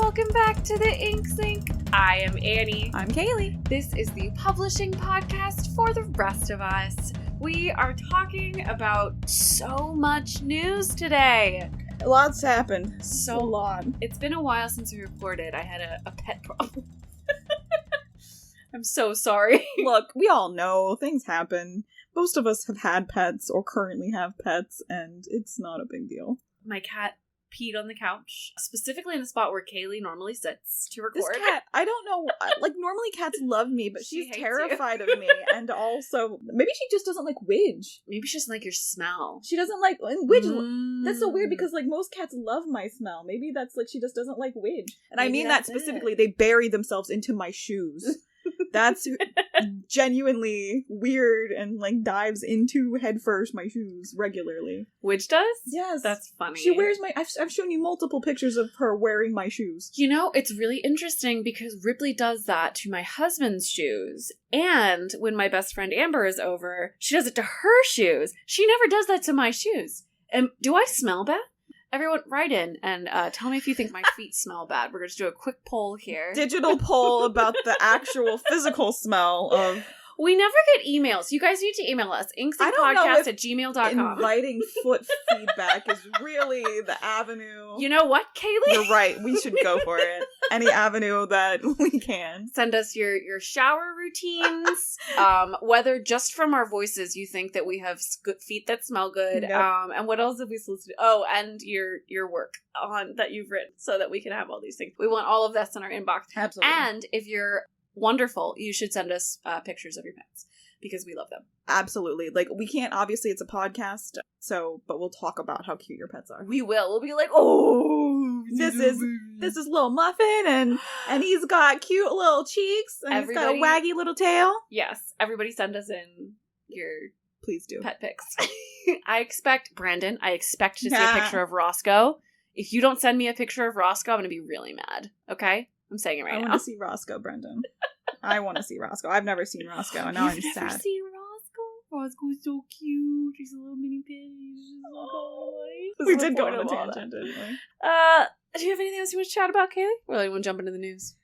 Welcome back to the InkSink. I am Annie. I'm Kaylee. This is the publishing podcast for the rest of us. We are talking about so much news today. Lots happened. So a lot. It's been a while since we recorded. I had a pet problem. I'm so sorry. Look, we all know things happen. Most of us have had pets or currently have pets, and it's not a big deal. My cat peed on the couch, specifically in the spot where Kaylee normally sits to record. This cat, I don't know, like, normally cats love me, but she's terrified of me, and also, maybe she just doesn't like Widge. Maybe she doesn't like your smell. She doesn't like, and Widge, that's so weird, because, like, most cats love my smell. Maybe that's, like, she just doesn't like Widge. And I mean that specifically, they bury themselves into my shoes. That's genuinely weird and, like, dives into headfirst my shoes regularly. Widge does? Yes. That's funny. She wears my... I've shown you multiple pictures of her wearing my shoes. You know, it's really interesting because Ripley does that to my husband's shoes. And when my best friend Amber is over, she does it to her shoes. She never does that to my shoes. And do I smell bad? Everyone, write in and tell me if you think my feet smell bad. We're going to do a quick poll here. Digital poll about the actual physical smell of... We never get emails. You guys need to email us. InkSinkPodcast@gmail.com. Inviting foot feedback is really the avenue. You know what, Kaylee? You're right. We should go for it. Any avenue that we can. Send us your shower routines. Whether just from our voices you think that we have feet that smell good. Yep. And what else have we solicited? Oh, and your work that you've written so that we can have all these things. We want all of this in our inbox. Absolutely. And if you're wonderful, you should send us pictures of your pets because we love them. Absolutely. Like, we can't, obviously it's a podcast, but we'll talk about how cute your pets are. We will. We'll be like, oh, this is little Muffin, and he's got cute little cheeks, and he's got a waggy little tail. Yes. Everybody send us in your please do pet pics. Brandon, I expect to see a picture of Roscoe. If you don't send me a picture of Roscoe, I'm going to be really mad. Okay? I'm saying it right now. I want to see Roscoe, Brendan. I want to see Roscoe. I've never seen Roscoe, and now I'm sad. You've never seen Roscoe? Roscoe's so cute. She's a little mini pig. We did go on a tangent, didn't we? Do you have anything else you want to chat about, Kaylee? Or you want to jump into the news?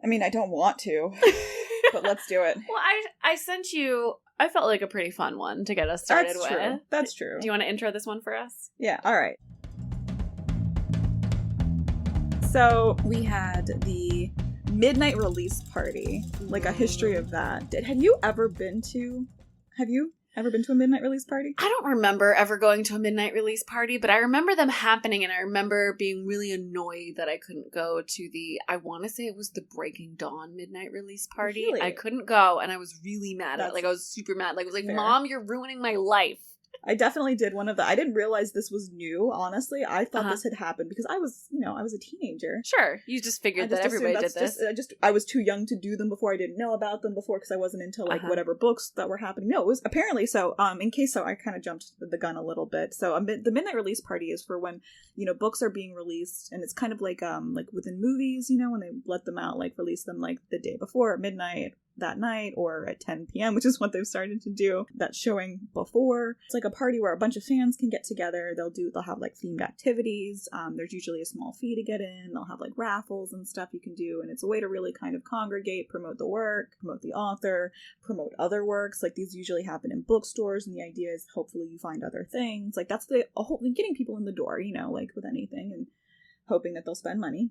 I mean, I don't want to, but let's do it. Well, I sent you, I felt like a pretty fun one to get us started with. True. That's true. Do you want to intro this one for us? Yeah, all right. So we had the midnight release party, like a history of that. Have you ever been to a midnight release party? I don't remember ever going to a midnight release party, but I remember them happening, and I remember being really annoyed that I couldn't go to I want to say it was the Breaking Dawn midnight release party. Really? I couldn't go, and I was really mad at it. Like, I was super mad. Like, I was like, fair. Mom, you're ruining my life. I definitely did one of the... I didn't realize this was new, honestly. I thought this had happened because I was a teenager. Sure. You just figured that everybody did this. I was too young to do them before. I didn't know about them before because I wasn't into, like, whatever books that were happening. No, it was apparently so. I kind of jumped the gun a little bit. So the midnight release party is for when, books are being released, and it's kind of like within movies, when they let them out, like, release them, like, the day before at midnight, that night, or at 10 p.m., which is what they've started to do. That's showing before. It's like a party where a bunch of fans can get together. They'll have, like, themed activities. There's usually a small fee to get in. They'll have, like, raffles and stuff you can do, and it's a way to really kind of congregate, promote the work, promote the author, promote other works. Like, these usually happen in bookstores, and the idea is hopefully you find other things. Like, that's the whole getting people in the door, like with anything, and hoping that they'll spend money,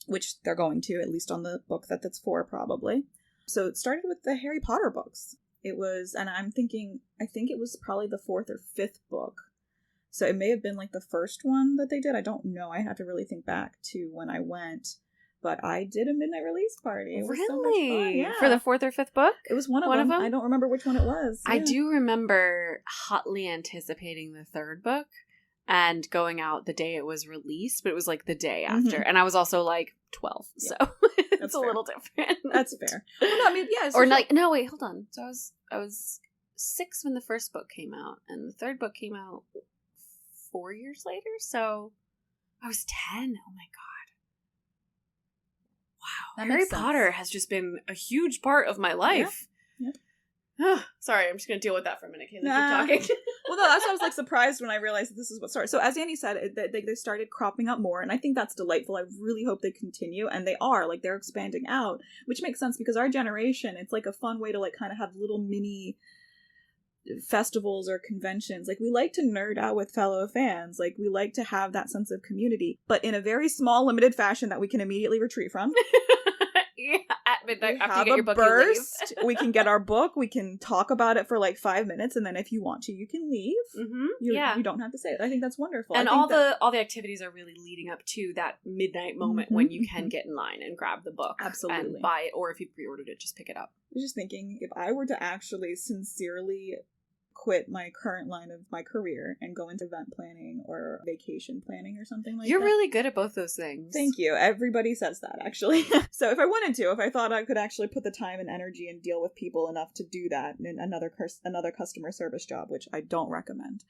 which they're going to, at least on the book that's for, probably. So it started with the Harry Potter books. It was, and I think it was probably the 4th or 5th book. So it may have been like the first one that they did. I don't know. I have to really think back to when I went. But I did a midnight release party. It was so much fun. Yeah. For the 4th or 5th book? It was one of them. I don't remember which one it was. Yeah. I do remember hotly anticipating the 3rd book and going out the day it was released, but it was like the day after. Mm-hmm. And I was also like 12, so it's a little different. That's fair. Well, no, I mean, yeah. Or like, no, wait, hold on. So I was 6 when the first book came out, and the 3rd book came out 4 years later, so I was 10. Oh my god. Wow. Harry Potter has just been a huge part of my life. Yeah. Sorry, I'm just going to deal with that for a minute, Kaylee. Keep talking. Well, no, that's why I was like surprised when I realized that this is what started. So as Annie said, they started cropping up more, and I think that's delightful. I really hope they continue, and they are. Like, they're expanding out, which makes sense because our generation, it's like a fun way to like kind of have little mini festivals or conventions. Like, we like to nerd out with fellow fans. Like, we like to have that sense of community, but in a very small, limited fashion that we can immediately retreat from. Yeah, at midnight after you have get your a book, burst. We can get our book. We can talk about it for like 5 minutes, and then if you want to, you can leave. Mm-hmm. You don't have to say it. I think that's wonderful. And all the activities are really leading up to that midnight moment when you can get in line and grab the book, absolutely, and buy it, or if you pre-ordered it, just pick it up. I was just thinking, if I were to actually sincerely quit my current line of my career and go into event planning or vacation planning or something like that. You're really good at both those things. Thank you. Everybody says that, actually. So if I wanted to, if I thought I could actually put the time and energy and deal with people enough to do that in another customer service job, which I don't recommend.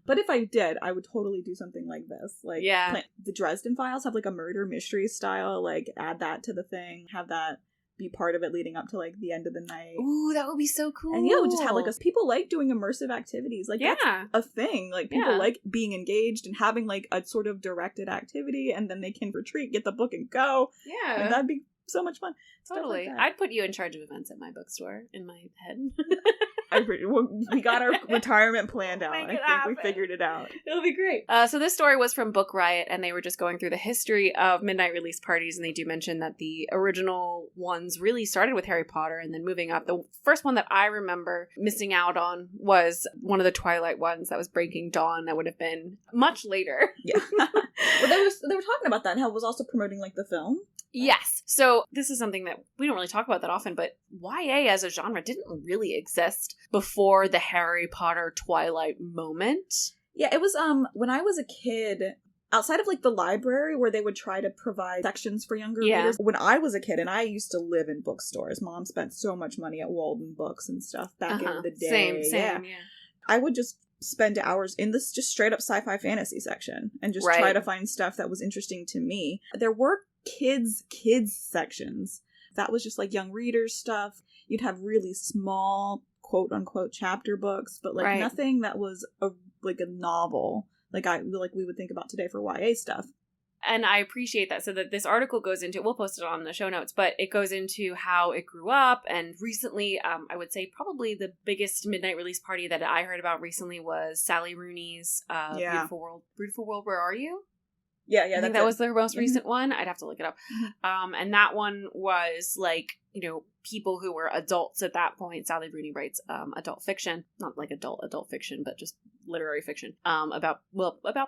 But if I did, I would totally do something like this. Like, the Dresden Files have like a murder mystery style, like add that to the thing, have that be part of it leading up to like the end of the night. Ooh, that would be so cool. And we just have like people like doing immersive activities. Like, that's a thing. Like, people like being engaged and having like a sort of directed activity, and then they can retreat, get the book, and go. Yeah, and that'd be so much fun. Totally. Like, I'd put you in charge of events at my bookstore in my head. We got our retirement planned out. I think we figured it out. It'll be great. So this story was from Book Riot, and they were just going through the history of midnight release parties, and they do mention that the original ones really started with Harry Potter and then moving up. The first one that I remember missing out on was one of the Twilight ones that was Breaking Dawn. That would have been much later. Yeah. Well, they were talking about that and how it was also promoting like the film. Yes. So this is something that we don't really talk about that often, but YA as a genre didn't really exist before the Harry Potter Twilight moment. Yeah, it was when I was a kid, outside of like the library where they would try to provide sections for younger readers. When I was a kid, and I used to live in bookstores, Mom spent so much money at Walden Books and stuff back in the day. Same. I would just spend hours in this just straight up sci-fi fantasy section and just try to find stuff that was interesting to me. There were kids sections. That was just like young readers stuff. You'd have really small quote unquote chapter books, but like nothing that was a novel like we would think about today for YA stuff. And I appreciate that. So that this article goes into, we'll post it on the show notes, but it goes into how it grew up. And recently, I would say probably the biggest midnight release party that I heard about recently was Sally Rooney's Beautiful World, Where Are You? Yeah, I think that was their most recent one. I'd have to look it up. And that one was like, people who were adults at that point. Sally Rooney writes adult fiction, not like adult fiction, but just literary fiction about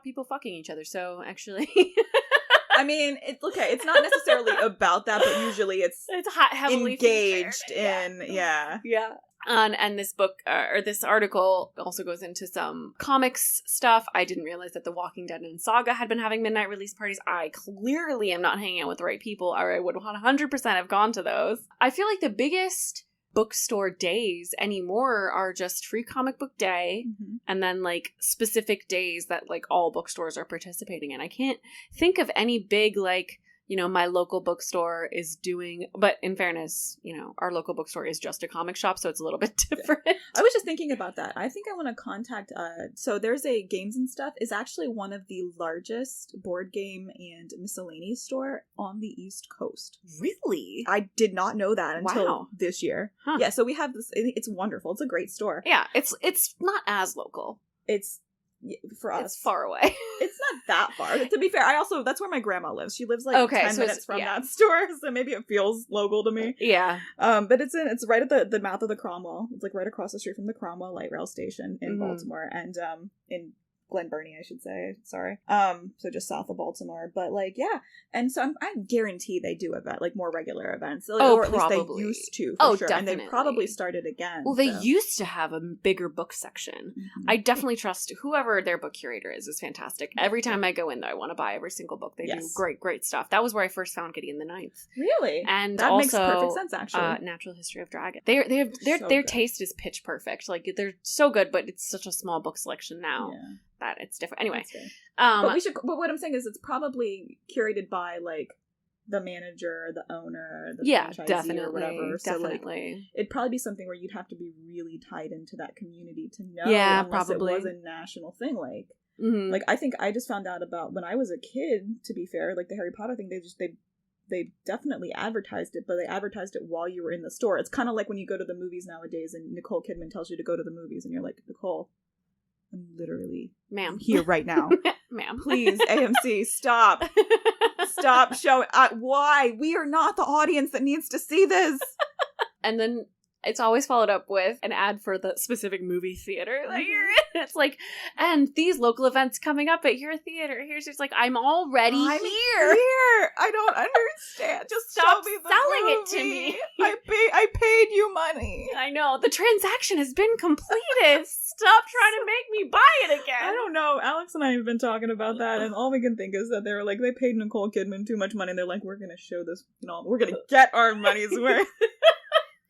people fucking each other. So actually, I mean, it's not necessarily about that, but usually it's heavily engaged in yeah. And this book or this article also goes into some comics stuff. I didn't realize that The Walking Dead and Saga had been having midnight release parties. I clearly am not hanging out with the right people, or I would 100% have gone to those. I feel like the biggest bookstore days anymore are just Free Comic Book Day and then like specific days that like all bookstores are participating in. I can't think of any big like, my local bookstore is doing, but in fairness, our local bookstore is just a comic shop, so it's a little bit different. I was just thinking about that. I think I want to contact, so there's a Games and Stuff is actually one of the largest board game and miscellaneous store on the East Coast. Really? I did not know that until this year. Huh. Yeah, so we have this, it's wonderful. It's a great store. Yeah, it's not as local. For us, it's far away. It's not that far. To be fair, that's where my grandma lives. She lives like 10 minutes from that store, so maybe it feels local to me. Yeah. But it's right at the mouth of the Cromwell. It's like right across the street from the Cromwell light rail station in Baltimore, and in Glen Burnie, I should say. Sorry. So just south of Baltimore. But like, yeah. And so I guarantee they do like more regular events. Or at least they used to, for sure. Definitely. And they probably started again. Well, they used to have a bigger book section. I definitely trust whoever their book curator is fantastic. Every time I go in there, I want to buy every single book. They do great stuff. That was where I first found Gideon the Ninth. Really? And that also, makes perfect sense, actually. Natural History of Dragon. Their taste is pitch perfect. Like, they're so good, but it's such a small book selection now. Yeah. That it's different. Anyway, but what I'm saying is it's probably curated by like the manager, the owner, the franchisee definitely, or whatever. So definitely. like, it'd probably be something where you'd have to be really tied into that community to know. Yeah, unless probably. it was a national thing. Like, mm-hmm. like I think I just found out about when I was a kid. To be fair, like the Harry Potter thing, they definitely advertised it, but they advertised it while you were in the store. It's kind of like when you go to the movies nowadays, and Nicole Kidman tells you to go to the movies, and you're like, Nicole, I'm literally ma'am here right now. Ma'am. Please, AMC, stop. Stop showing. Why? We are not the audience that needs to see this. And then it's always followed up with an ad for the specific movie theater that you're in. It's like, and these local events coming up at your theater. Here's just like, I'm already here. I don't understand. Just stop show me the selling movie. it to me. I paid you money. I know. The transaction has been completed. Stop trying to make me buy it again. I don't know. Alex and I have been talking about that, and all we can think is that they're like, they paid Nicole Kidman too much money, and they're like, we're going to show this, we're going to get our money's worth.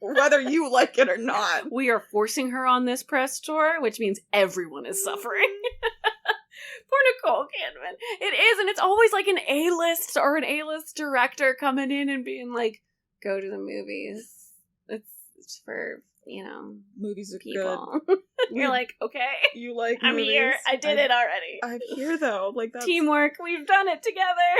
Whether you like it or not. We are forcing her on this press tour, which means everyone is suffering. Poor Nicole Kidman. It is, and it's always like an A-list or an A-list director coming in and being like, go to the movies. It's for, movies are people. good. You're like, okay. You like I'm movies? here. I did it already. I'm here, though. Like, that's... Teamwork. We've done it together.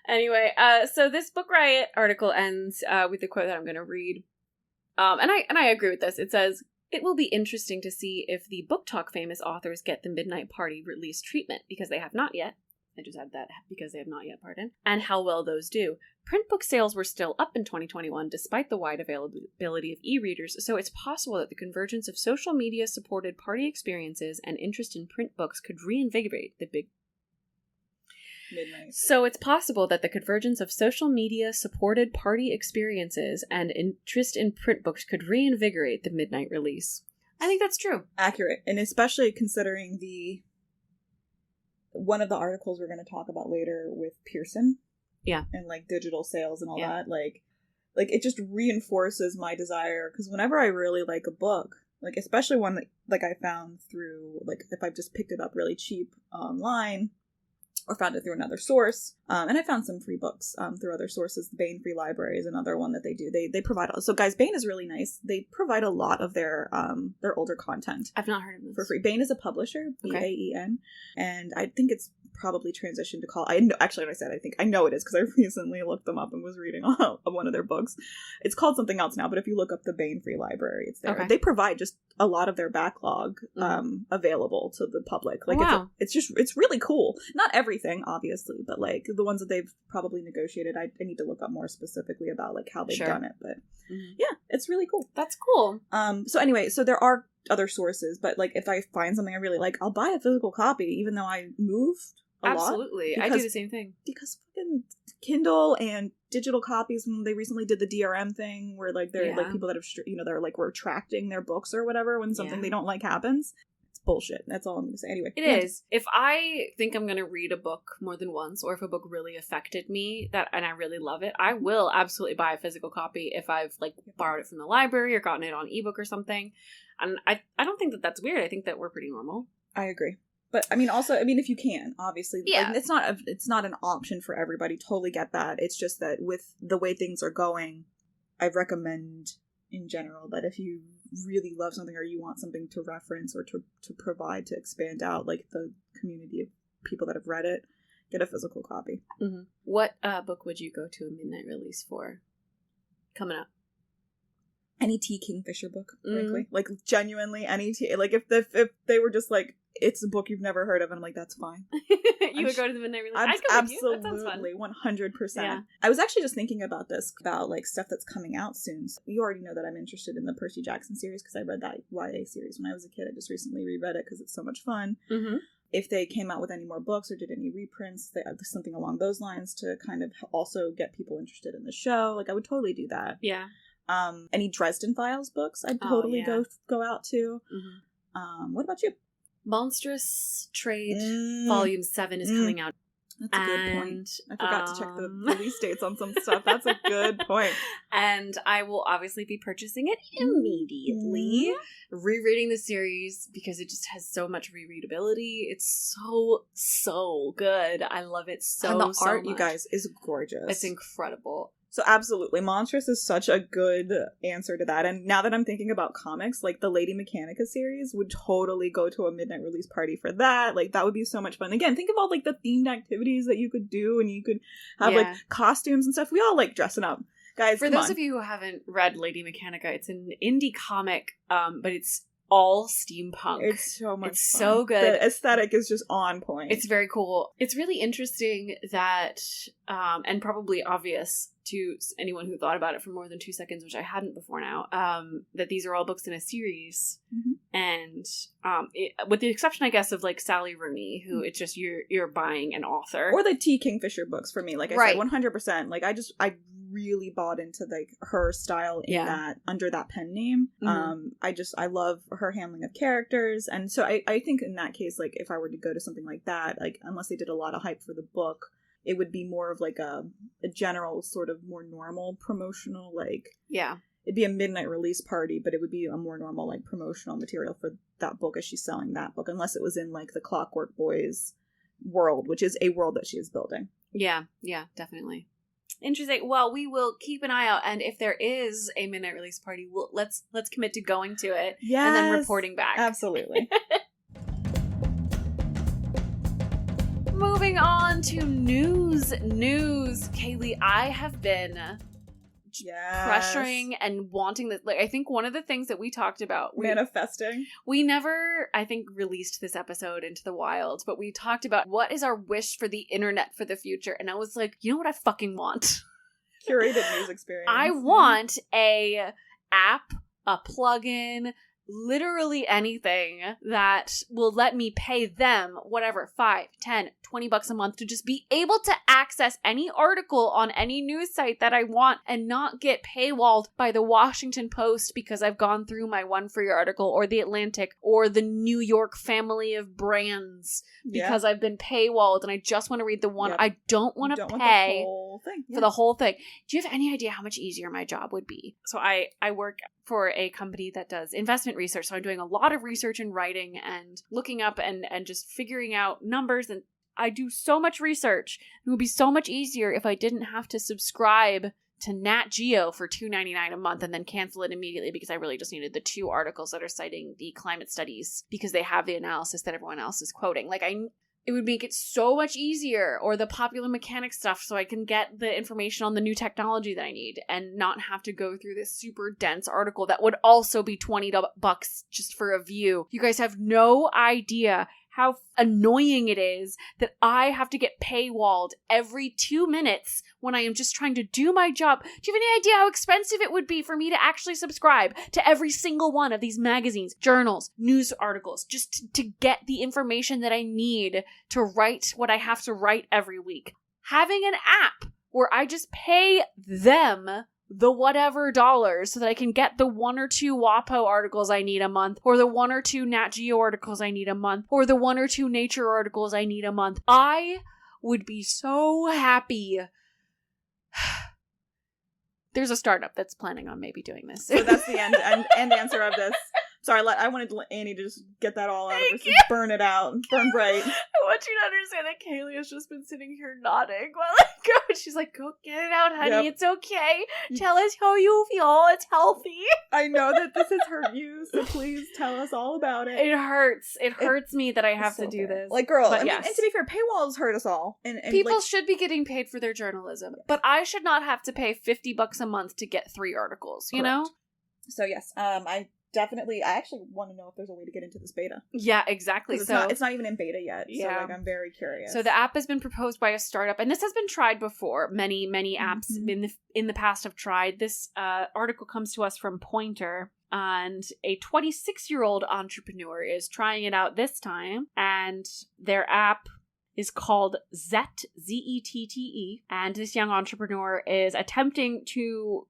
Anyway, so this Book Riot article ends with the quote that I'm going to read. And I agree with this. It says, "It will be interesting to see if the Book Talk famous authors get the Midnight Party release treatment, because they have not yet." I just add that, because they have not yet, pardon. "And how well those do. Print book sales were still up in 2021 despite the wide availability of e-readers, so it's possible that the convergence of social media-supported party experiences and interest in print books could reinvigorate the big..." Midnight. So it's possible that the convergence of social media-supported party experiences and interest in print books could reinvigorate the midnight release. I think that's true. Accurate. And especially considering one of the articles we're going to talk about later with Pearson. Yeah. And like digital sales and all that. Like it just reinforces my desire. Because whenever I really like a book, like especially one that like I found through, like if I've just picked it up really cheap online, or found it through another source. And I found some free books through other sources. The Baen Free Library is another one that they do. They provide... So guys, Baen is really nice. They provide a lot of their older content. I've not heard of this. For free. Baen is a publisher, Baen. And I think it's probably transitioned to call... Actually, when I said I know it is, because I recently looked them up and was reading one of their books. It's called something else now, but if you look up the Baen Free Library, it's there. Okay. They provide just a lot of their backlog available to the public. Like, wow. It's really cool. Not everything, obviously, but like the ones that they've probably negotiated, I need to look up more specifically about like how they've done it. But yeah, it's really cool. That's cool. So anyway, so there are other sources, but like if I find something I really like, I'll buy a physical copy, even though I moved a lot. Absolutely. I do the same thing. Because fucking Kindle and digital copies, when they recently did the DRM thing where like they're like people that have they're like retracting their books or whatever when something they don't like happens. It's bullshit. That's all I'm gonna say. Anyway, it is. If I think I'm gonna read a book more than once, or if a book really affected me and I really love it, I will absolutely buy a physical copy if I've like borrowed it from the library or gotten it on ebook or something. And I don't think that that's weird. I think that we're pretty normal. I agree. But I mean, also, if you can, obviously, like, it's not an option for everybody. Totally get that. It's just that with the way things are going, I recommend in general that if you really love something or you want something to reference or to provide to expand out like the community of people that have read it, get a physical copy. Mm-hmm. What book would you go to a midnight release for? Coming up. Any T. Kingfisher book, frankly. Like, genuinely, any T. Like, if they were just like, it's a book you've never heard of, and I'm like, that's fine. Would go to the midnight release? I'd go absolutely, with you. That sounds fun. 100%. Yeah. I was actually just thinking about this, about, like, stuff that's coming out soon. So you already know that I'm interested in the Percy Jackson series, because I read that YA series when I was a kid. I just recently reread it, because it's so much fun. Mm-hmm. If they came out with any more books or did any reprints, something along those lines to kind of also get people interested in the show, like, I would totally do that. Yeah. Any Dresden Files books I'd totally go out to. Mm-hmm. What about you? Monstrous Trade Volume 7 is coming out. That's a good point. I forgot to check the release dates on some stuff. That's a good point. And I will obviously be purchasing it immediately. Rereading the series because it just has so much rereadability. It's so good. I love it so much. And the art, you guys, is gorgeous. It's incredible. So absolutely, Monstrous is such a good answer to that. And now that I'm thinking about comics, like the Lady Mechanica series would totally go to a midnight release party for that. Like that would be so much fun. Again, think of all like the themed activities that you could do, and you could have like costumes and stuff. We all like dressing up. Guys, for those of you who haven't read Lady Mechanica, it's an indie comic, but it's all steampunk. It's so much It's fun. so good. The aesthetic is just on point. It's very cool. It's really interesting that, and probably obvious to anyone who thought about it for more than 2 seconds, which I hadn't before now, that these are all books in a series. And with the exception, I guess, of like Sally Rooney, who it's just you're buying an author. Or the T. Kingfisher books for me. Like I said, 100%. Like I really bought into like her style in that, under that pen name. I love her handling of characters. And so I think in that case, like if I were to go to something like that, like unless they did a lot of hype for the book, it would be more of like a general sort of more normal promotional, like, it'd be a midnight release party, but it would be a more normal like promotional material for that book as she's selling that book, unless it was in like the Clockwork Boys world, which is a world that she is building. Yeah, definitely. Interesting. Well, we will keep an eye out, and if there is a midnight release party, let's commit to going to it and then reporting back. Absolutely. Moving on to news. Kaylee, I have been pressuring and wanting this. Like, I think one of the things that we talked about, manifesting. We never, I think, released this episode into the wild, but we talked about what is our wish for the internet for the future, and I was like, you know what I fucking want? Curated news experience. I want a app, a plugin, literally anything that will let me pay them whatever, $5, $10, $20 a month to just be able to access any article on any news site that I want and not get paywalled by the Washington Post because I've gone through my one free article, or the Atlantic, or the New York family of brands because I've been paywalled and I just want to read the one. I don't want to pay for the whole thing. Do you have any idea how much easier my job would be? So I work for a company that does investment research. So I'm doing a lot of research and writing and looking up and just figuring out numbers, and I do so much research. It would be so much easier if I didn't have to subscribe to Nat Geo for $2.99 a month and then cancel it immediately because I really just needed the 2 articles that are citing the climate studies because they have the analysis that everyone else is quoting. Like, it would make it so much easier, or the popular mechanics stuff, so I can get the information on the new technology that I need and not have to go through this super dense article that would also be $20 just for a view. You guys have no idea how annoying it is that I have to get paywalled every 2 minutes when I am just trying to do my job. Do you have any idea how expensive it would be for me to actually subscribe to every single one of these magazines, journals, news articles, just to get the information that I need to write what I have to write every week? Having an app where I just pay them the whatever dollars so that I can get the 1 or 2 WAPO articles I need a month, or the 1 or 2 Nat Geo articles I need a month, or the 1 or 2 Nature articles I need a month. I would be so happy. There's a startup that's planning on maybe doing this. So that's the end answer of this. Sorry, I wanted Annie to just get that all out of her, just burn it out, burn bright. I want you to understand that Kaylee has just been sitting here nodding while I go. She's like, go get it out, honey. Yep. It's okay. Tell us how you feel. It's healthy. I know that this has hurt you, so please tell us all about it. It hurts. It hurts me that I have to do this. Like, girl, and to be fair, paywalls hurt us all. And people should be getting paid for their journalism, but I should not have to pay $50 a month to get 3 articles, you know? So yes, I actually want to know if there's a way to get into this beta. Yeah, exactly. So it's not even in beta yet. Yeah. So I'm very curious. So the app has been proposed by a startup, and this has been tried before. Many apps in the past have tried. This article comes to us from Pointer, and a 26-year-old entrepreneur is trying it out this time, and their app is called Zette, Z-E-T-T-E, and this young entrepreneur is attempting to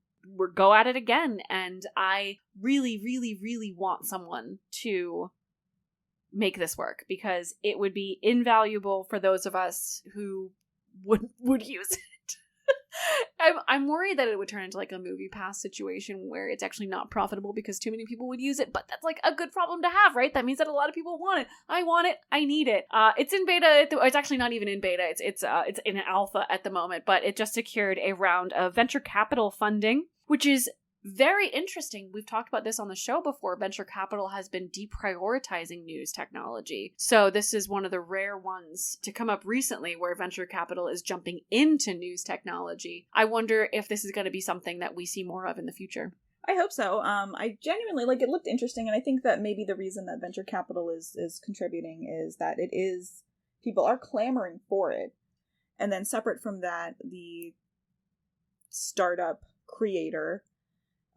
go at it again, and I really, really, really want someone to make this work, because it would be invaluable for those of us who would use it. I'm worried that it would turn into like a movie pass situation where it's actually not profitable because too many people would use it, but that's like a good problem to have, right? That means that a lot of people want it. I want it. I need it. It's in beta. It's actually not even in beta. It's in alpha at the moment, but it just secured a round of venture capital funding, which is very interesting. We've talked about this on the show before. Venture capital has been deprioritizing news technology. So this is one of the rare ones to come up recently where venture capital is jumping into news technology. I wonder if this is going to be something that we see more of in the future. I hope so. I genuinely, it looked interesting, and I think that maybe the reason that venture capital is contributing is that people are clamoring for it. And then separate from that, the startup creator,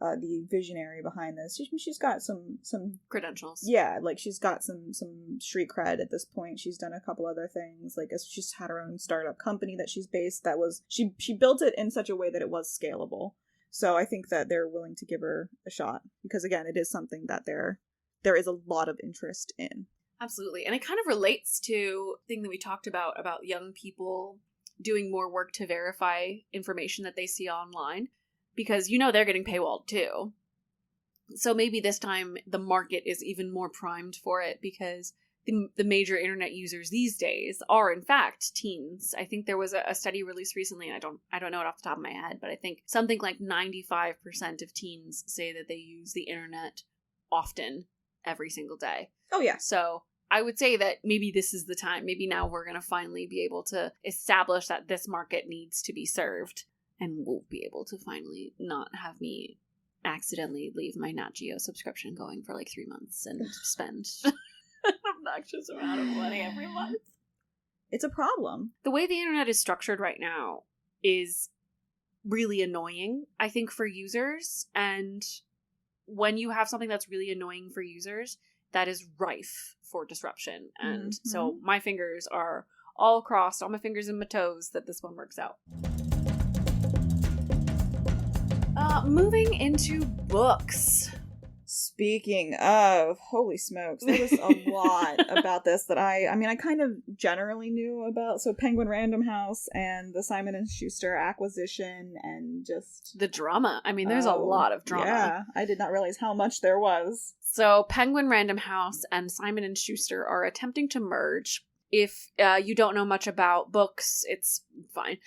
the visionary behind this, she's got some credentials. Yeah, she's got some street cred at this point. She's done a couple other things. She's had her own startup company that she's based. That was she built it in such a way that it was scalable. So I think that they're willing to give her a shot because, again, it is something that there is a lot of interest in. Absolutely, and it kind of relates to the thing that we talked about young people doing more work to verify information that they see online. Because they're getting paywalled too. So maybe this time the market is even more primed for it because the major internet users these days are in fact teens. I think there was a study released recently, and I don't know it off the top of my head, but I think something like 95% of teens say that they use the internet often every single day. Oh yeah. So I would say that maybe this is the time. Maybe now we're going to finally be able to establish that this market needs to be served. And we'll be able to finally not have me accidentally leave my Nat Geo subscription going for 3 months and spend an obnoxious amount of money every month. It's a problem. The way the internet is structured right now is really annoying, I think, for users. And when you have something that's really annoying for users, that is rife for disruption. And so my fingers are all crossed, all my fingers and my toes, that this one works out. Moving into books. Speaking of, holy smokes, there was a lot about this that I kind of generally knew about. So Penguin Random House and the Simon & Schuster acquisition and just... the drama. There's a lot of drama. Yeah, I did not realize how much there was. So Penguin Random House and Simon & Schuster are attempting to merge. If you don't know much about books, it's fine.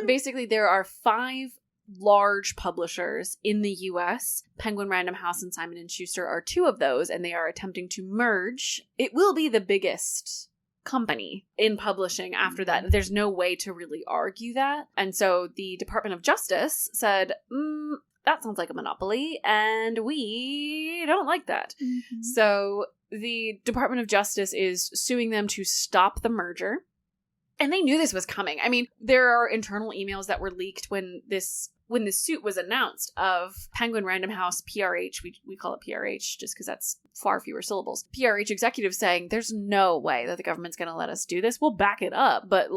Basically, there are 5 large publishers in the US. Penguin Random House and Simon & Schuster are 2 of those, and they are attempting to merge. It will be the biggest company in publishing after that. There's no way to really argue that. And so the Department of Justice said, that sounds like a monopoly, and we don't like that. Mm-hmm. So the Department of Justice is suing them to stop the merger. And they knew this was coming. There are internal emails that were leaked when this suit was announced of Penguin Random House PRH. We call it PRH just because that's far fewer syllables. PRH executives saying, there's no way that the government's going to let us do this. We'll back it up. But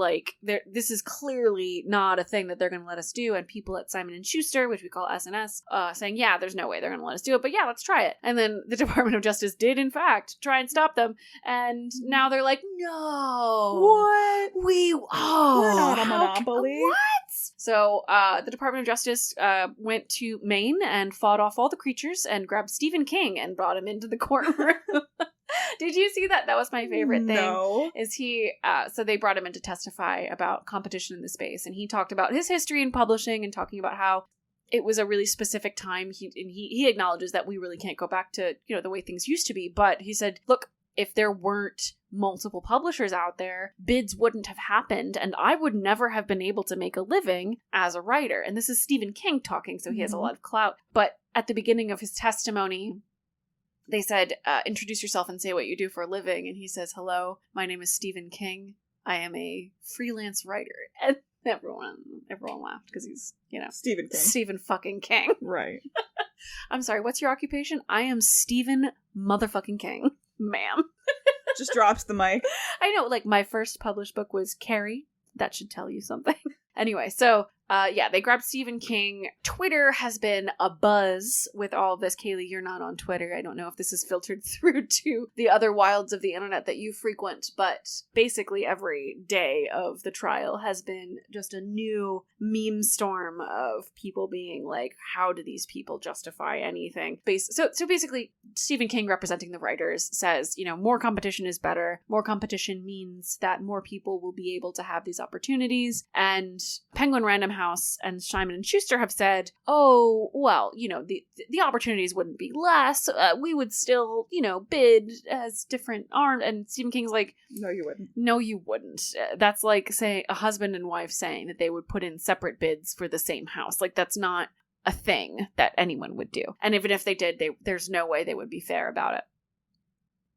this is clearly not a thing that they're going to let us do. And people at Simon & Schuster, which we call S&S, saying, yeah, there's no way they're going to let us do it. But yeah, let's try it. And then the Department of Justice did, in fact, try and stop them. And now they're like, no. What? We're not a monopoly. What? So the Department of Justice went to Maine and fought off all the creatures and grabbed Stephen King and brought him into the courtroom. Did you see that? That was my favorite thing. No. Is he, so they brought him in to testify about competition in the space. And he talked about his history in publishing and talking about how it was a really specific time. He acknowledges that we really can't go back to, the way things used to be. But he said, look, if there weren't multiple publishers out there, bids wouldn't have happened, and I would never have been able to make a living as a writer. And this is Stephen King talking, so he has a lot of clout. But at the beginning of his testimony, they said, introduce yourself and say what you do for a living. And he says, hello, my name is Stephen King. I am a freelance writer. And everyone laughed because he's, Stephen King. Stephen fucking King. Right. I'm sorry, what's your occupation? I am Stephen motherfucking King, ma'am. Just drops the mic. I know, my first published book was Carrie. That should tell you something. Anyway, so They grabbed Stephen King. Twitter has been abuzz with all of this. Kaylee, you're not on Twitter. I don't know if this is filtered through to the other wilds of the internet that you frequent, but basically every day of the trial has been just a new meme storm of people being like, how do these people justify anything? So basically, Stephen King, representing the writers, says, more competition is better. More competition means that more people will be able to have these opportunities. And Penguin Random House and Simon & Schuster have said, oh, well, the opportunities wouldn't be less. We would still, bid as different arms. And Stephen King's like, no, you wouldn't. No, you wouldn't. That's like, say, a husband and wife saying that they would put in separate bids for the same house. Like, that's not a thing that anyone would do. And even if they did, there's no way they would be fair about it.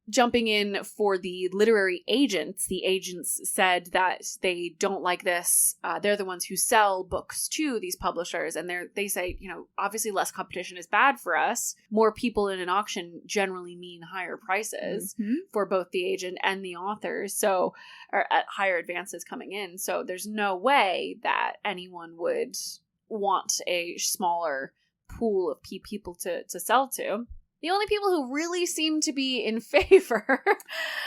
Jumping in for the literary agents, the agents said that they don't like this. They're the ones who sell books to these publishers, and they say, obviously less competition is bad for us. More people in an auction generally mean higher prices for both the agent and the authors, or at higher advances coming in. So there's no way that anyone would want a smaller pool of people to sell to. The only people who really seem to be in favor,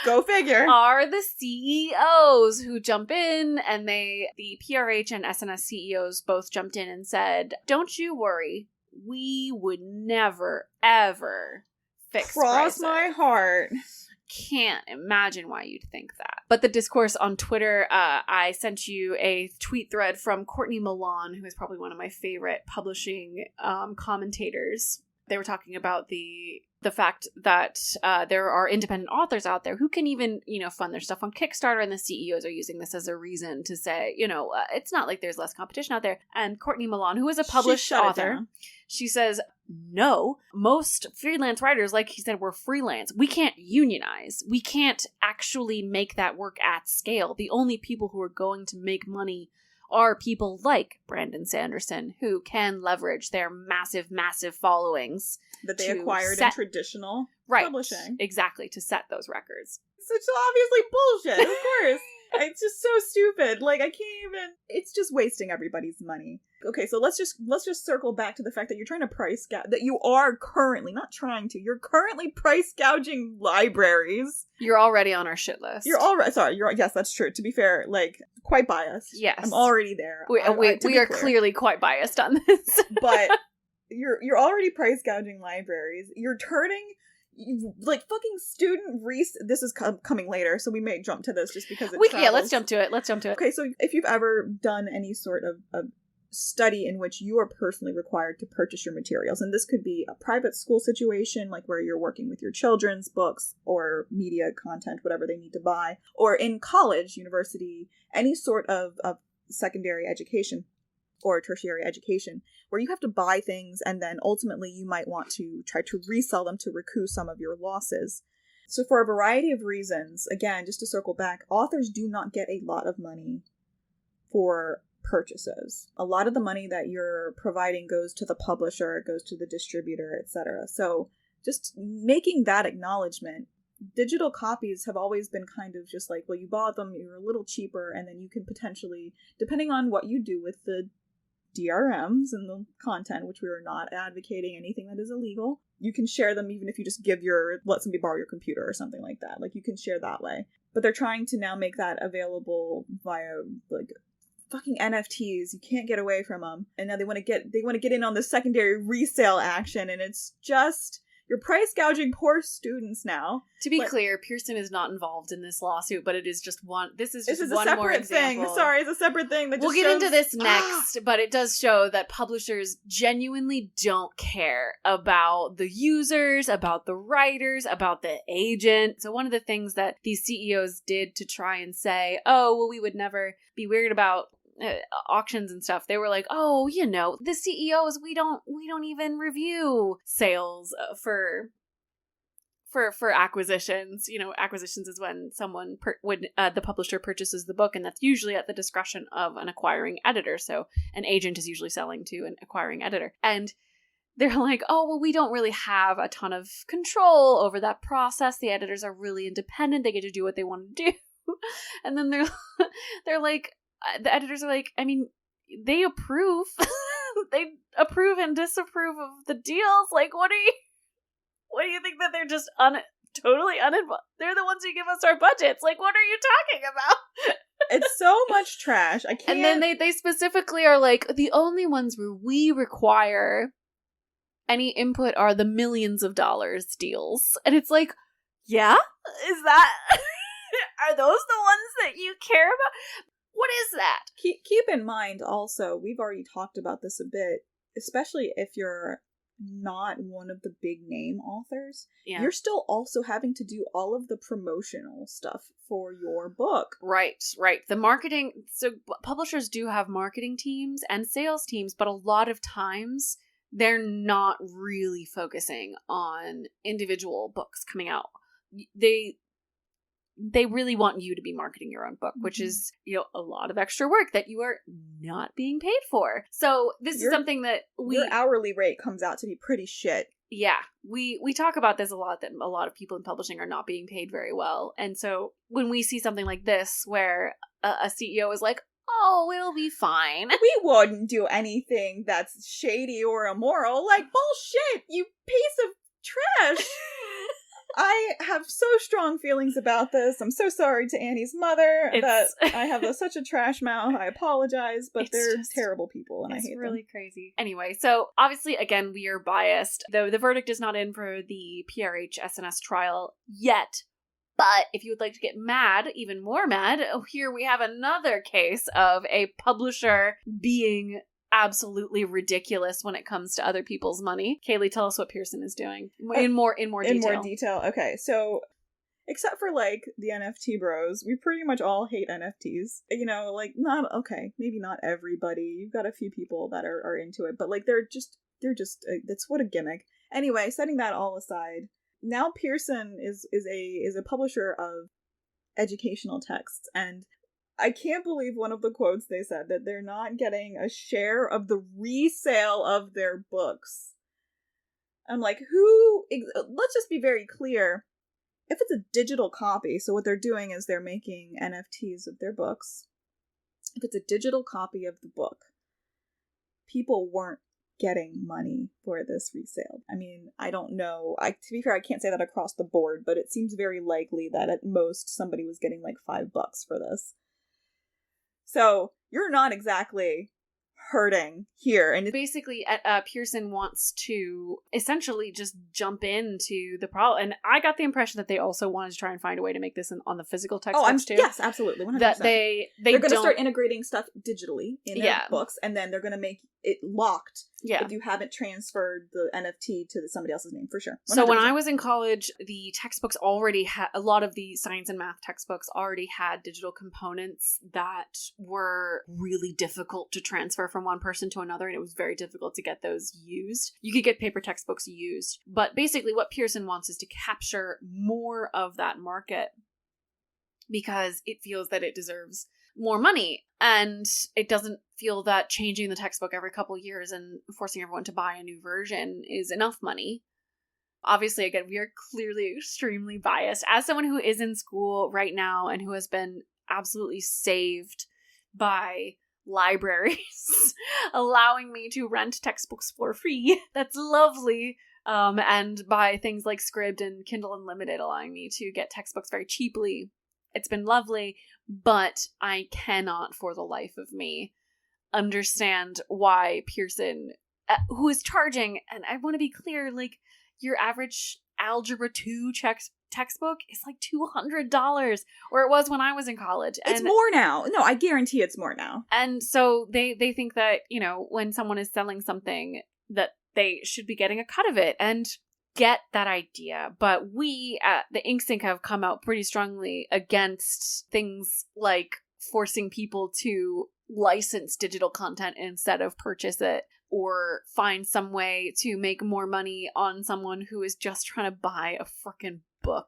go figure, are the CEOs who jump in, and the PRH and SNS CEOs both jumped in and said, don't you worry, we would never, ever fix prices. Cross my heart. Can't imagine why you'd think that. But the discourse on Twitter, I sent you a tweet thread from Courtney Milan, who is probably one of my favorite publishing commentators. They were talking about the fact that there are independent authors out there who can even, fund their stuff on Kickstarter, and the CEOs are using this as a reason to say, it's not like there's less competition out there. And Courtney Milan, who is a published author, she says, no, most freelance writers, like he said, we're freelance. We can't unionize. We can't actually make that work at scale. The only people who are going to make money are people like Brandon Sanderson, who can leverage their massive, massive followings that they acquired in traditional publishing. Exactly, to set those records. Such obviously bullshit, of course. It's just so stupid. Like, I can't even. It's just wasting everybody's money. Okay, so let's just circle back to the fact that you're trying to price gouge, that you are currently, not trying to, you're currently price gouging libraries. You're already on our shit list. Yes, that's true. To be fair, like, quite biased. Yes. I'm already there. We are clearly quite biased on this. But you're already price gouging libraries. You're turning, like, fucking student this is coming later, so we may jump to this just because let's jump to it. Okay, so if you've ever done any sort of study in which you are personally required to purchase your materials, and this could be a private school situation, like where you're working with your children's books or media content, whatever they need to buy, or in college, university, any sort of secondary education or tertiary education, where you have to buy things and then ultimately you might want to try to resell them to recoup some of your losses. So for a variety of reasons, again, just to circle back, authors do not get a lot of money for purchases. A lot of the money that you're providing goes to the publisher, it goes to the distributor, etc. So just making that acknowledgement. Digital copies have always been kind of just like, well, you bought them, you're a little cheaper, and then you can potentially, depending on what you do with the DRMs and the content, which we are not advocating anything that is illegal, you can share them even if you just let somebody borrow your computer or something like that. Like, you can share that way. But they're trying to now make that available via, like, fucking NFTs. You can't get away from them. And now they want to get in on the secondary resale action, and it's just, you're price gouging poor students now. To be clear, Pearson is not involved in this lawsuit, but it is just one. This is one a separate more example. Thing. Sorry, it's a separate thing. That we'll get into this next, but it does show that publishers genuinely don't care about the users, about the writers, about the agent. So one of the things that these CEOs did to try and say, oh, well, we would never be weird about auctions and stuff, they were like, oh, the CEOs, we don't even review sales for acquisitions. Acquisitions is when someone the publisher purchases the book, and that's usually at the discretion of an acquiring editor. So an agent is usually selling to an acquiring editor, and they're like, oh, well, we don't really have a ton of control over that process. The editors are really independent. They get to do what they want to do. And then they're like, the editors are like, I mean, they approve. They approve and disapprove of the deals. Like, what do you think that they're just totally uninvolved? They're the ones who give us our budgets. Like, what are you talking about? It's so much trash. I can't. And then they specifically are like, the only ones where we require any input are the millions of dollars deals. And it's like, yeah? Is that... Are those the ones that you care about? What is that? Keep in mind also, we've already talked about this a bit, especially if you're not one of the big name authors, you're still also having to do all of the promotional stuff for your book. Right. The marketing, so publishers do have marketing teams and sales teams, but a lot of times they're not really focusing on individual books coming out. They really want you to be marketing your own book, which is, a lot of extra work that you are not being paid for. So this is something that your hourly rate comes out to be pretty shit. Yeah, we talk about this a lot, that a lot of people in publishing are not being paid very well. And so when we see something like this, where a CEO is like, oh, we'll be fine. We wouldn't do anything that's shady or immoral. Like, bullshit, you piece of trash. I have so strong feelings about this. I'm so sorry to Annie's mother that I have such a trash mouth. I apologize, but they're terrible people and I hate them. It's really crazy. Anyway, so obviously, again, we are biased. Though the verdict is not in for the PRH SNS trial yet. But if you would like to get mad, even more mad, here we have another case of a publisher being absolutely ridiculous when it comes to other people's money. Kaylee, tell us what Pearson is doing in more detail. Okay, so except for like the NFT bros, we pretty much all hate NFTs. Maybe not everybody. You've got a few people that are into it, but like they're just that's what a gimmick. Anyway, setting that all aside, now Pearson is a publisher of educational texts, and I can't believe one of the quotes they said, that they're not getting a share of the resale of their books. I'm like, let's just be very clear. If it's a digital copy, so what they're doing is they're making NFTs of their books. If it's a digital copy of the book, people weren't getting money for this resale. I mean, I don't know. To be fair, I can't say that across the board, but it seems very likely that at most somebody was getting like $5 for this. So you're not exactly hurting here. And basically, Pearson wants to essentially just jump into the problem. And I got the impression that they also wanted to try and find a way to make this on the physical textbooks too. Yes, absolutely. 100%. That they're going to start integrating stuff digitally in their books, and then they're going to make it locked if you haven't transferred the NFT to somebody else's name, for sure. 100%. So when I was in college, the textbooks already had, a lot of the science and math textbooks already had digital components that were really difficult to transfer from one person to another, and it was very difficult to get those used. You could get paper textbooks used, but basically what Pearson wants is to capture more of that market because it feels that it deserves more money, and it doesn't feel that changing the textbook every couple of years and forcing everyone to buy a new version is enough money. Obviously, again, we are clearly extremely biased. As someone who is in school right now and who has been absolutely saved by libraries allowing me to rent textbooks for free, that's lovely. And by things like Scribd and Kindle Unlimited allowing me to get textbooks very cheaply. It's been lovely, but I cannot for the life of me understand why Pearson, who is charging, and I want to be clear, like, your average Algebra 2 textbook is like $200, or it was when I was in college. It's more now. No, I guarantee it's more now. And so they think that, when someone is selling something, that they should be getting a cut of it, and get that idea. But we at the InkSync have come out pretty strongly against things like forcing people to license digital content instead of purchase it, or find some way to make more money on someone who is just trying to buy a freaking book.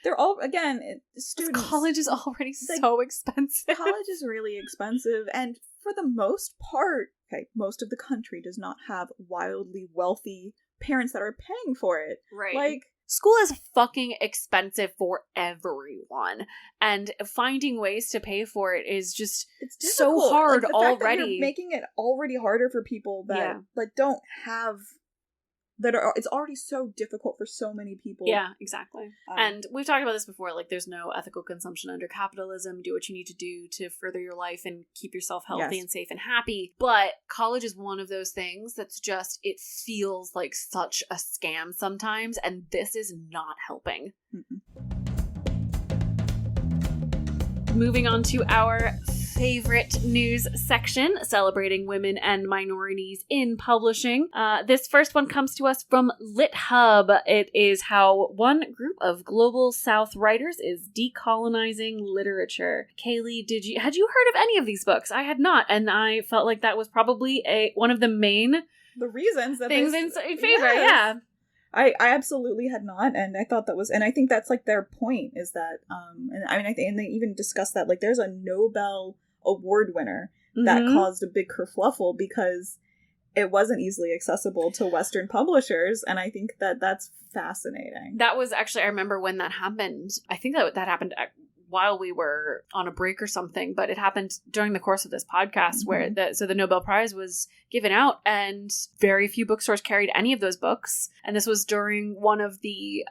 They're all, again, students. College is already so expensive. College is really expensive, and for the most part, most of the country does not have wildly wealthy parents that are paying for it. Right. Like, school is fucking expensive for everyone, and finding ways to pay for it is just so hard already. You're making it already harder for people that don't have it's already so difficult for so many people. Yeah, exactly. And we've talked about this before, like there's no ethical consumption under capitalism. Do what you need to do to further your life and keep yourself healthy and safe and happy. But college is one of those things that's just, it feels like such a scam sometimes, and this is not helping. Mm-mm. Moving on to our favorite news section, celebrating women and minorities in publishing. This first one comes to us from LitHub. It is how one group of Global South writers is decolonizing literature. Kaylee, had you heard of any of these books? I had not, and I felt like that was probably one of the main reasons that things in favor. Yes. Yeah. I absolutely had not, and I thought that was, and I think that's like their point is that, and I mean, and they even discussed that, like, there's a Nobel Award winner that caused a big kerfluffle because it wasn't easily accessible to Western publishers, and I think that that's fascinating. That was actually, I remember when that happened. I think that happened while we were on a break or something, but it happened during the course of this podcast where the Nobel Prize was given out and very few bookstores carried any of those books. And this was during one of the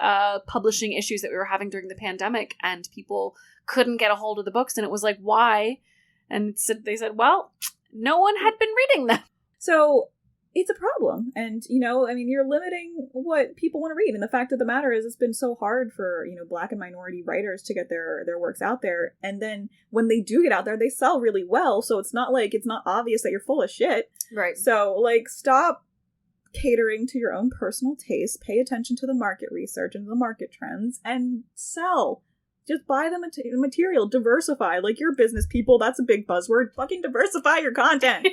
publishing issues that we were having during the pandemic, and people couldn't get a hold of the books. And it was like, why? And they said, well, no one had been reading them. So it's a problem. And, I mean, you're limiting what people want to read. And the fact of the matter is, it's been so hard for, Black and minority writers to get their works out there. And then when they do get out there, they sell really well. So it's not like, it's not obvious that you're full of shit. Right. So, like, stop catering to your own personal taste. Pay attention to the market research and the market trends and sell. Just buy the material. Diversify. Like, your business people, that's a big buzzword. Fucking diversify your content.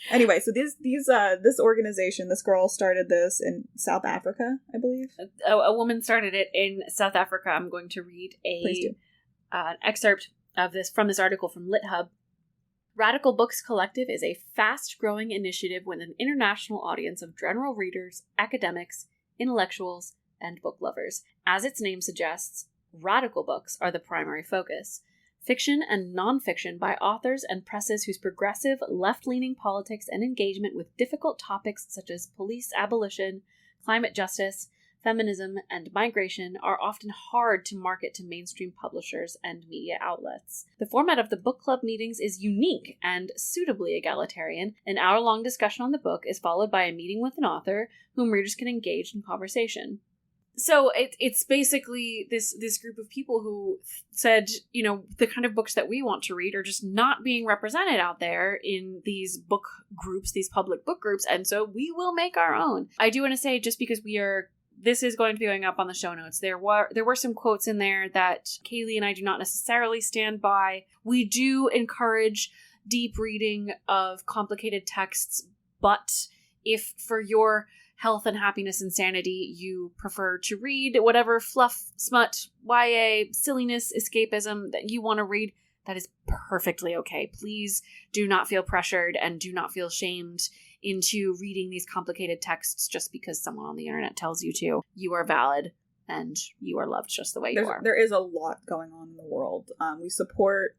Anyway, so this organization, this girl started this in South Africa, I believe. A woman started it in South Africa. I'm going to read an excerpt of this from this article from LitHub. Radical Books Collective is a fast-growing initiative with an international audience of general readers, academics, intellectuals, and book lovers. As its name suggests, radical books are the primary focus. Fiction and nonfiction by authors and presses whose progressive, left-leaning politics and engagement with difficult topics such as police abolition, climate justice, feminism, and migration are often hard to market to mainstream publishers and media outlets. The format of the book club meetings is unique and suitably egalitarian. An hour-long discussion on the book is followed by a meeting with an author whom readers can engage in conversation. So it's basically this group of people who said, the kind of books that we want to read are just not being represented out there in these book groups, these public book groups, and so we will make our own. I do want to say, just because this is going to be going up on the show notes, there were some quotes in there that Kaylee and I do not necessarily stand by. We do encourage deep reading of complicated texts, but if for your health and happiness and sanity you prefer to read whatever fluff, smut, YA, silliness, escapism that you want to read, that is perfectly okay. Please do not feel pressured and do not feel shamed into reading these complicated texts just because someone on the internet tells you to. You are valid and you are loved just the way you are. There is a lot going on in the world. We support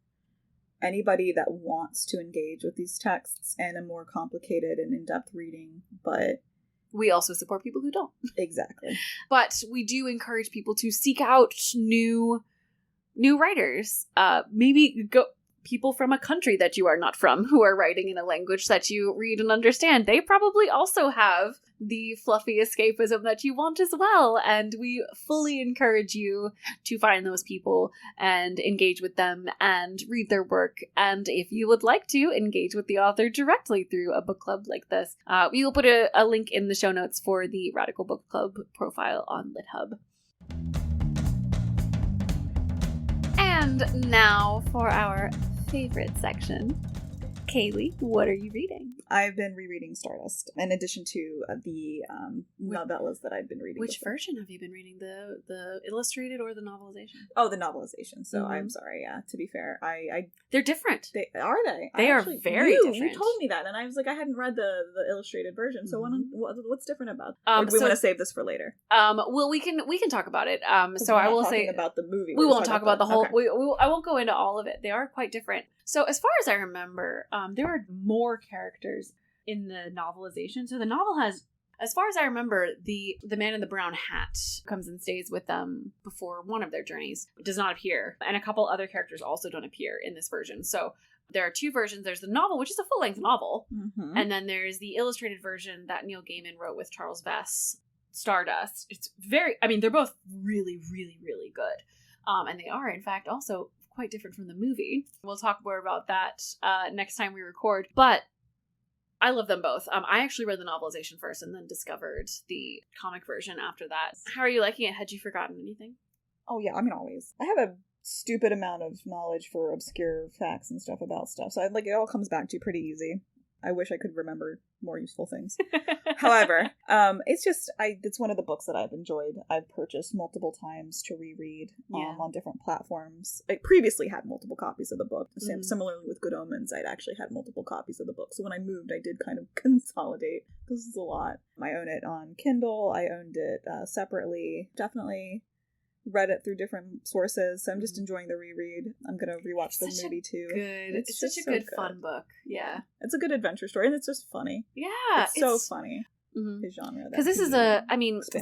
anybody that wants to engage with these texts and a more complicated and in-depth reading, but we also support people who don't. Exactly. But we do encourage people to seek out new writers. Maybe people from a country that you are not from who are writing in a language that you read and understand. They probably also have the fluffy escapism that you want as well. And we fully encourage you to find those people and engage with them and read their work. And if you would like to engage with the author directly through a book club like this, we will put a link in the show notes for the Radical Book Club profile on LitHub. And now for our favorite section. Kaylee, what are you reading? I've been rereading Stardust, in addition to the novellas that I've been reading. Which before. version have you been reading? The illustrated or the novelization? Oh, the novelization. So I'm sorry. Yeah, to be fair, they're different. They? They are very different. You told me that, and I was like, I hadn't read the illustrated version. So what's different about? Or do we so, want to save this for later? Well, we can talk about it. So I will say about the movie. We won't talk about the whole. Okay. I won't go into all of it. They are quite different. So as far as I remember, there are more characters in the novelization. So the novel has, as far as I remember, the man in the brown hat comes and stays with them before one of their journeys. It does not appear, and a couple other characters also don't appear in this version. So there are two versions. There's the novel, which is a full-length novel, and then there's the illustrated version that Neil Gaiman wrote with Charles Vess, Stardust. It's very, I mean, they're both really, really, really good. And they are, in fact, also quite different from the movie. We'll talk more about that next time we record. But I love them both. I actually read the novelization first and then discovered the comic version after that. How are you liking it? Had you forgotten anything? Oh, yeah. I mean, always. I have a stupid amount of knowledge for obscure facts and stuff about stuff. So it all comes back to pretty easy. I wish I could remember more useful things. However, it's one of the books that I've enjoyed. I've purchased multiple times to reread on different platforms. I previously had multiple copies of the book. Similarly with Good Omens, I'd actually had multiple copies of the book. So when I moved, I did kind of consolidate. This is a lot. I own it on Kindle. I owned it separately. Definitely read it through different sources, so I'm just enjoying the reread. I'm gonna rewatch the movie too. It's such a good fun book. Yeah, it's a good adventure story, and it's just funny. Yeah, it's so funny. His genre, because this is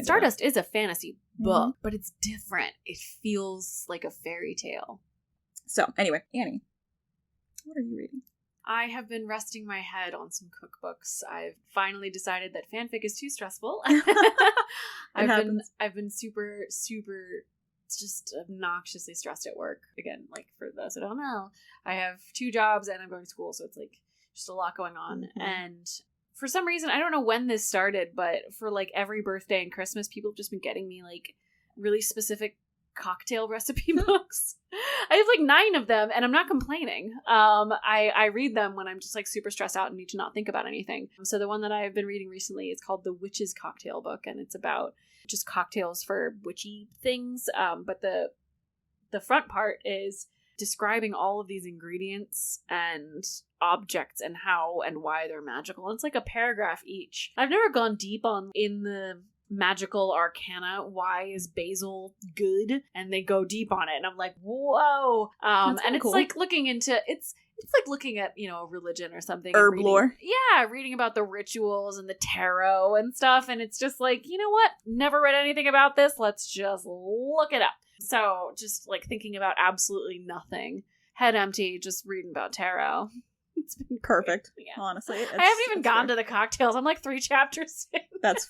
Stardust is a fantasy book, but it's different. It feels like a fairy tale. So anyway, Annie, what are you reading? I have been resting my head on some cookbooks. I've finally decided that fanfic is too stressful. I've been super just obnoxiously stressed at work. Again, like for those who don't know, I have 2 jobs and I'm going to school, so it's like just a lot going on. And for some reason, I don't know when this started, but for like every birthday and Christmas, people have just been getting me like really specific cocktail recipe books. I have like 9 of them and I'm not complaining. I read them when I'm just like super stressed out and need to not think about anything. So the one that I've been reading recently is called The Witch's Cocktail Book, and it's about just cocktails for witchy things. But the front part is describing all of these ingredients and objects and how and why they're magical. And it's like a paragraph each. I've never gone deep in the magical arcana. Why is basil good? And they go deep on it, and I'm like, whoa. And it's cool. Like looking into it's like looking at, a religion or something. Herb lore. Yeah, reading about the rituals and the tarot and stuff, and it's just like, you know what? Never read anything about this. Let's just look it up. So just like thinking about absolutely nothing. Head empty, just reading about tarot. It's been perfect. Yeah. Honestly. I haven't even gone to the cocktails. I'm like 3 chapters in. That's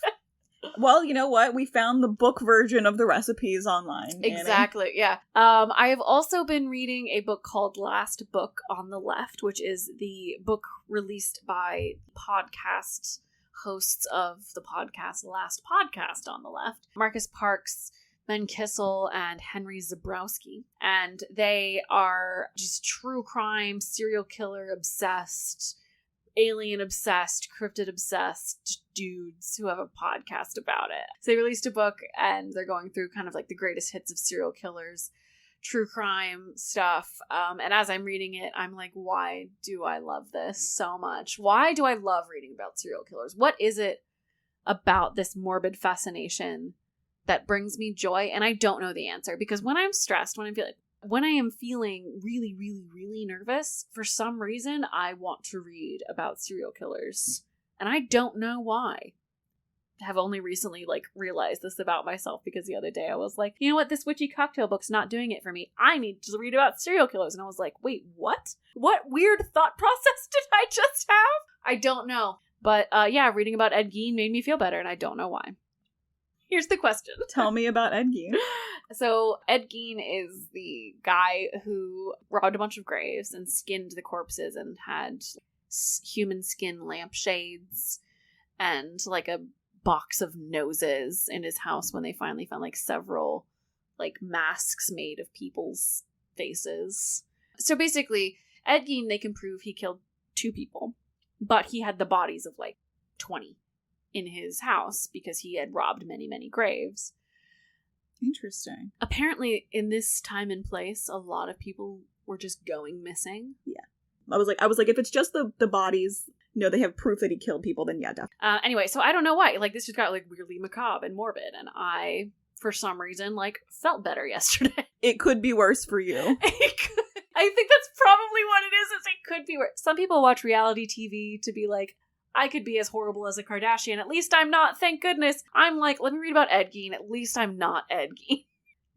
well, you know what? We found the book version of the recipes online. Exactly, Annie. Yeah. I have also been reading a book called Last Book on the Left, which is the book released by podcast hosts of the podcast Last Podcast on the Left, Marcus Parks, Ben Kissel, and Henry Zabrowski. And they are just true crime, serial killer obsessed, alien obsessed, cryptid obsessed dudes who have a podcast about it. So they released a book and they're going through kind of like the greatest hits of serial killers, true crime stuff. And as I'm reading it, I'm like, why do I love this so much? Why do I love reading about serial killers? What is it about this morbid fascination that brings me joy? And I don't know the answer, because when I'm stressed, when I am feeling really, really, really nervous, for some reason, I want to read about serial killers. And I don't know why. I have only recently realized this about myself, because the other day I was like, you know what? This witchy cocktail book's not doing it for me. I need to read about serial killers. And I was like, wait, what? What weird thought process did I just have? I don't know. But yeah, reading about Ed Gein made me feel better, and I don't know why. Here's the question. Tell me about Ed Gein. So Ed Gein is the guy who robbed a bunch of graves and skinned the corpses and had human skin lampshades and like a box of noses in his house when they finally found several masks made of people's faces. So basically, Ed Gein, they can prove he killed 2 people. but he had the bodies of like 20 in his house because he had robbed many, many graves. Interesting. Apparently, in this time and place, a lot of people were just going missing. Yeah. I was like, if it's just the bodies, they have proof that he killed people, then yeah, definitely. Anyway, so I don't know why. Like, this just got, like, weirdly macabre and morbid, and I, for some reason, like, felt better yesterday. It could be worse for you. It could. I think that's probably what it is it could be worse. Some people watch reality TV to be like, I could be as horrible as a Kardashian. At least I'm not, thank goodness. I'm like, let me read about Ed Gein. At least I'm not Ed Gein.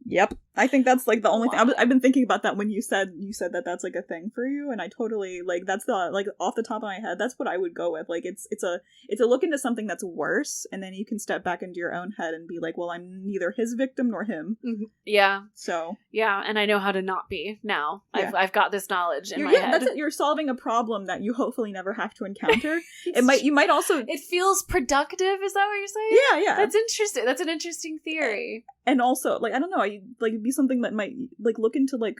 Yep. I think that's like the only thing. I've been thinking about that when you said that that's like a thing for you, and I totally like that's the like off the top of my head, that's what I would go with. Like it's a look into something that's worse, and then you can step back into your own head and be like, well, I'm neither his victim nor him. Mm-hmm. Yeah. So yeah, and I know how to not be now. Yeah. I've got this knowledge in my head. That's it. You're solving a problem that you hopefully never have to encounter. You might also. It feels productive. Is that what you're saying? Yeah. That's interesting. That's an interesting theory. And also, like, I don't know, it'd be something that might, like, look into, like,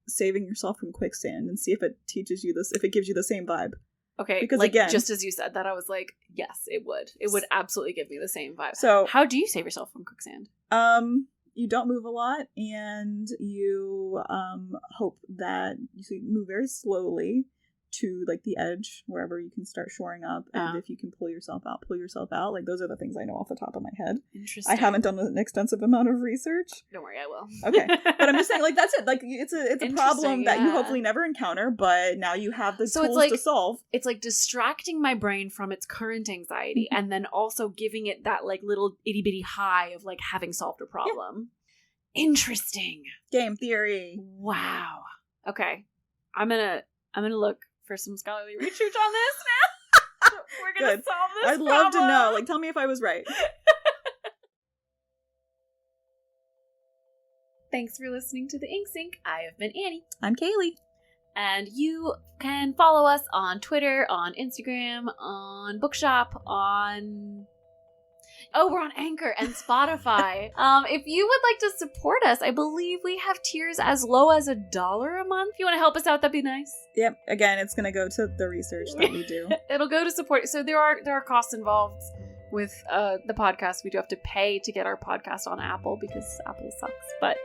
saving yourself from quicksand and see if it teaches you this, if it gives you the same vibe. Okay, because like, again, just as you said that, I was like, yes, it would. It would absolutely give me the same vibe. So, how do you save yourself from quicksand? You don't move a lot, and you, hope that you move very slowly to, like, the edge, wherever you can start shoring up, and if you can pull yourself out. Like, those are the things I know off the top of my head. Interesting. I haven't done an extensive amount of research. Don't worry, I will. Okay. But I'm just saying, like, that's it. Like, it's a problem that you hopefully never encounter, but now you have the tools to solve. It's like distracting my brain from its current anxiety, and then also giving it that, like, little itty-bitty high of, like, having solved a problem. Yeah. Interesting. Game theory. Wow. Okay. I'm gonna look for some scholarly research on this now. We're gonna solve this I'd love to know. Like, tell me if I was right. Thanks for listening to the InkSync. I have been Annie. I'm Kaylee. And you can follow us on Twitter, on Instagram, on Bookshop, on... Oh, we're on Anchor and Spotify. If you would like to support us, I believe we have tiers as low as $1 a month. If you want to help us out, that'd be nice. Yep. Again, it's going to go to the research that we do. It'll go to support. So there are costs involved with the podcast. We do have to pay to get our podcast on Apple because Apple sucks. But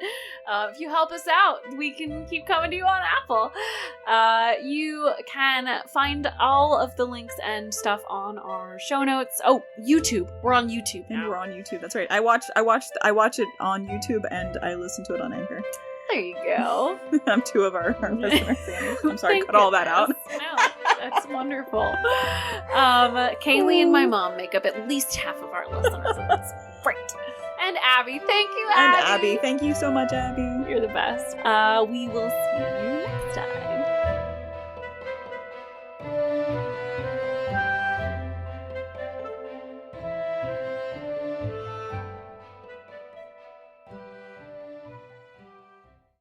if you help us out, we can keep coming to you on Apple. You can find all of the links and stuff on our show notes. Oh, YouTube. We're on YouTube now. And we're on YouTube. That's right. I watch it on YouTube and I listen to it on Anchor. There you go. I'm two of our listeners. I'm sorry, cut all that out. No, that's wonderful. Kaylee and my mom make up at least half of our listeners, and that's great. And Abby, thank you, Abby. And Abby, thank you so much, Abby. You're the best. We will see you next time.